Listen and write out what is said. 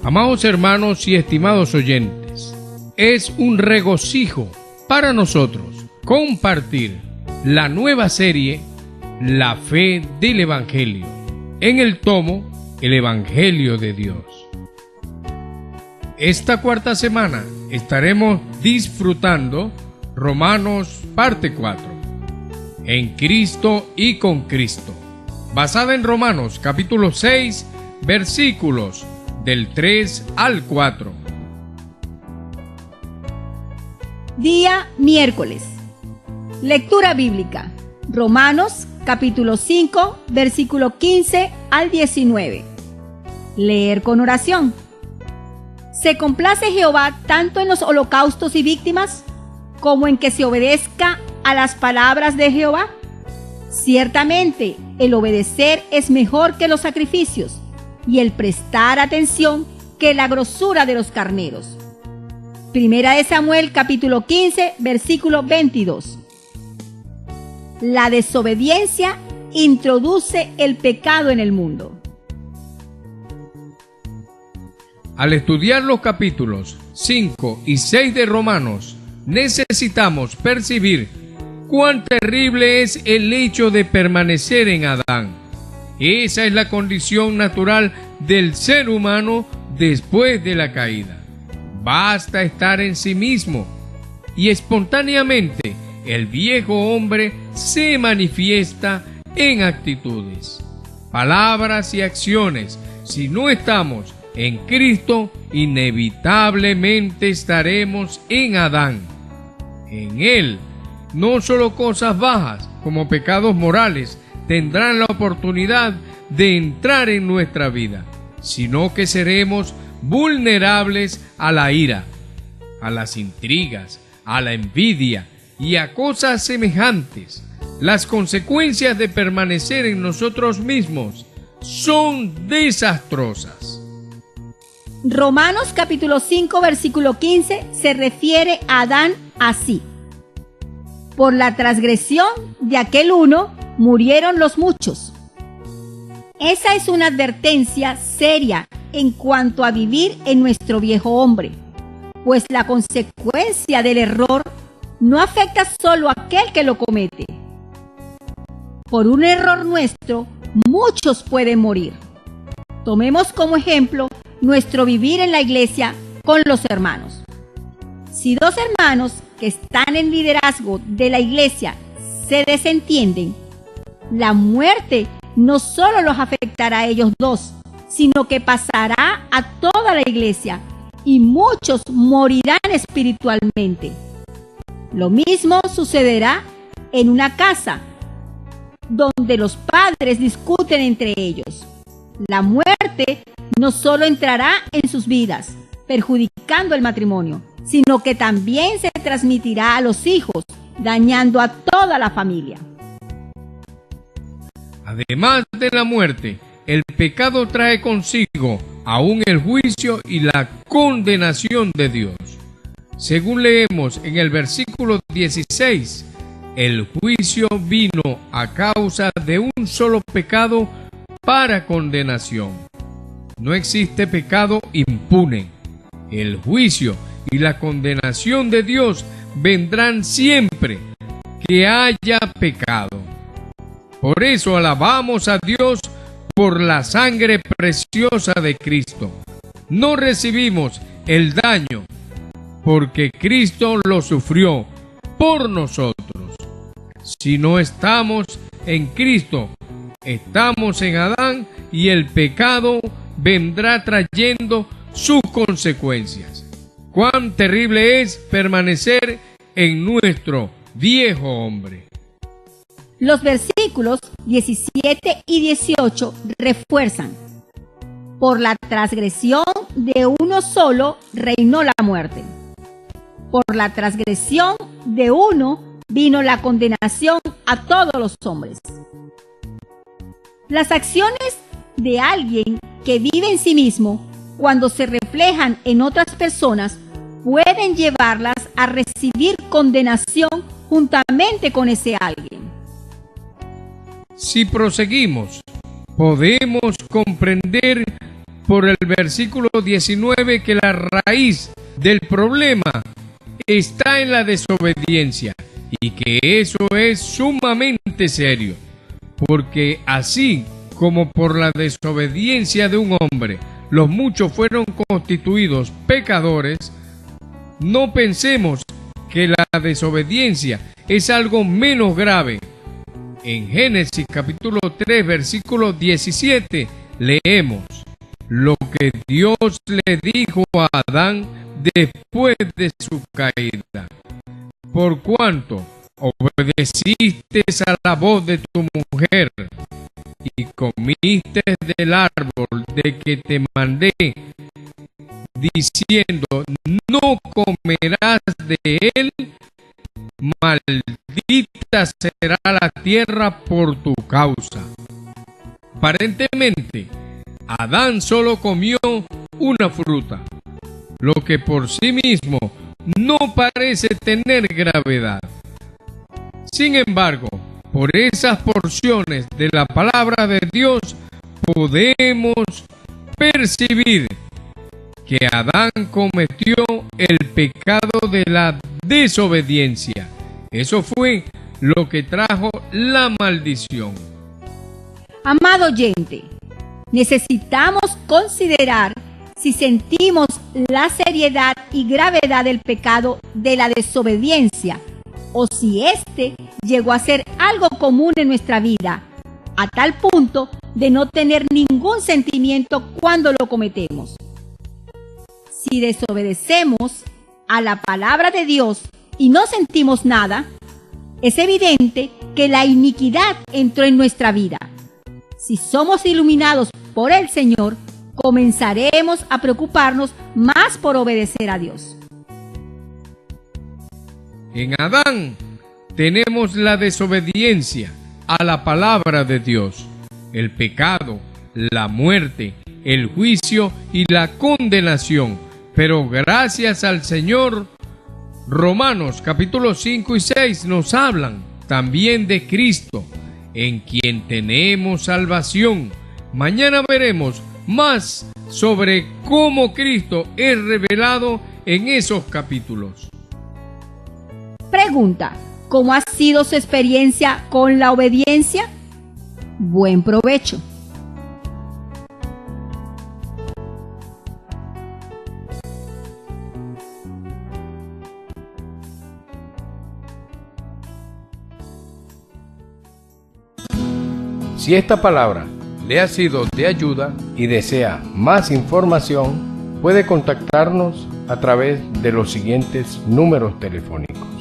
Amados hermanos y estimados oyentes, es un regocijo para nosotros compartir la nueva serie La Fe del Evangelio en el tomo El Evangelio de Dios. Esta cuarta semana estaremos disfrutando Romanos parte 4, en Cristo y con Cristo, basada en Romanos capítulo 6, versículos del 3 al 4. Día miércoles. Lectura bíblica. Romanos capítulo 5, versículo 15 al 19. Leer con oración. ¿Se complace Jehová tanto en los holocaustos y víctimas, como en que se obedezca a las palabras de Jehová? Ciertamente, el obedecer es mejor que los sacrificios, y el prestar atención que la grosura de los carneros. Primera de Samuel capítulo 15, versículo 22. La desobediencia introduce el pecado en el mundo. Al estudiar los capítulos 5 y 6 de Romanos, necesitamos percibir cuán terrible es el hecho de permanecer en Adán. Esa es la condición natural del ser humano después de la caída. Basta estar en sí mismo y espontáneamente el viejo hombre se manifiesta en actitudes, palabras y acciones. Si no estamos en Cristo, inevitablemente estaremos en Adán. En Él, no solo cosas bajas como pecados morales tendrán la oportunidad de entrar en nuestra vida, sino que seremos vulnerables a la ira, a las intrigas, a la envidia y a cosas semejantes. Las consecuencias de permanecer en nosotros mismos son desastrosas. Romanos capítulo 5, versículo 15 se refiere a Adán así: por la transgresión de aquel uno murieron los muchos. Esa es una advertencia seria en cuanto a vivir en nuestro viejo hombre, pues la consecuencia del error no afecta solo a aquel que lo comete. Por un error nuestro, muchos pueden morir. Tomemos como ejemplo nuestro vivir en la iglesia con los hermanos. Si dos hermanos que están en liderazgo de la iglesia se desentienden, la muerte no solo los afectará a ellos dos, sino que pasará a toda la iglesia y muchos morirán espiritualmente. Lo mismo sucederá en una casa donde los padres discuten entre ellos. La muerte no solo entrará en sus vidas, perjudicando el matrimonio, sino que también se transmitirá a los hijos, dañando a toda la familia. Además de la muerte, el pecado trae consigo aún el juicio y la condenación de Dios. Según leemos en el versículo 16, el juicio vino a causa de un solo pecado para condenación. No existe pecado impune. El juicio y la condenación de Dios vendrán siempre que haya pecado. Por eso alabamos a Dios por la sangre preciosa de Cristo. No recibimos el daño porque Cristo lo sufrió por nosotros. Si no estamos en Cristo, estamos en Adán y el pecado vendrá trayendo sus consecuencias. Cuán terrible es permanecer en nuestro viejo hombre. Los versículos 17 y 18 refuerzan: por la transgresión de uno solo reinó la muerte. Por la transgresión de uno vino la condenación a todos los hombres. Las acciones de alguien que vive en sí mismo, cuando se reflejan en otras personas, pueden llevarlas a recibir condenación juntamente con ese alguien. Si proseguimos, podemos comprender por el versículo 19 que la raíz del problema está en la desobediencia y que eso es sumamente serio, porque así como por la desobediencia de un hombre los muchos fueron constituidos pecadores, no pensemos que la desobediencia es algo menos grave. En Génesis capítulo 3 versículo 17 leemos lo que Dios le dijo a Adán después de su caída: por cuanto obedeciste a la voz de tu mujer y comiste del árbol de que te mandé, diciendo, no comerás de él, maldita será la tierra por tu causa. Aparentemente, Adán solo comió una fruta, lo que por sí mismo no parece tener gravedad. Sin embargo, por esas porciones de la palabra de Dios podemos percibir que Adán cometió el pecado de la desobediencia. Eso fue lo que trajo la maldición. Amado oyente, necesitamos considerar si sentimos la seriedad y gravedad del pecado de la desobediencia o si éste llegó a ser algo común en nuestra vida, a tal punto de no tener ningún sentimiento cuando lo cometemos. Si desobedecemos a la palabra de Dios y no sentimos nada, es evidente que la iniquidad entró en nuestra vida. Si somos iluminados por el Señor, comenzaremos a preocuparnos más por obedecer a Dios. En Adán tenemos la desobediencia a la palabra de Dios, el pecado, la muerte, el juicio y la condenación. Pero gracias al Señor, Romanos capítulos 5 y 6 nos hablan también de Cristo, en quien tenemos salvación. Mañana veremos más sobre cómo Cristo es revelado en esos capítulos. Pregunta: ¿cómo ha sido su experiencia con la obediencia? Buen provecho. Si esta palabra le ha sido de ayuda y desea más información, puede contactarnos a través de los siguientes números telefónicos: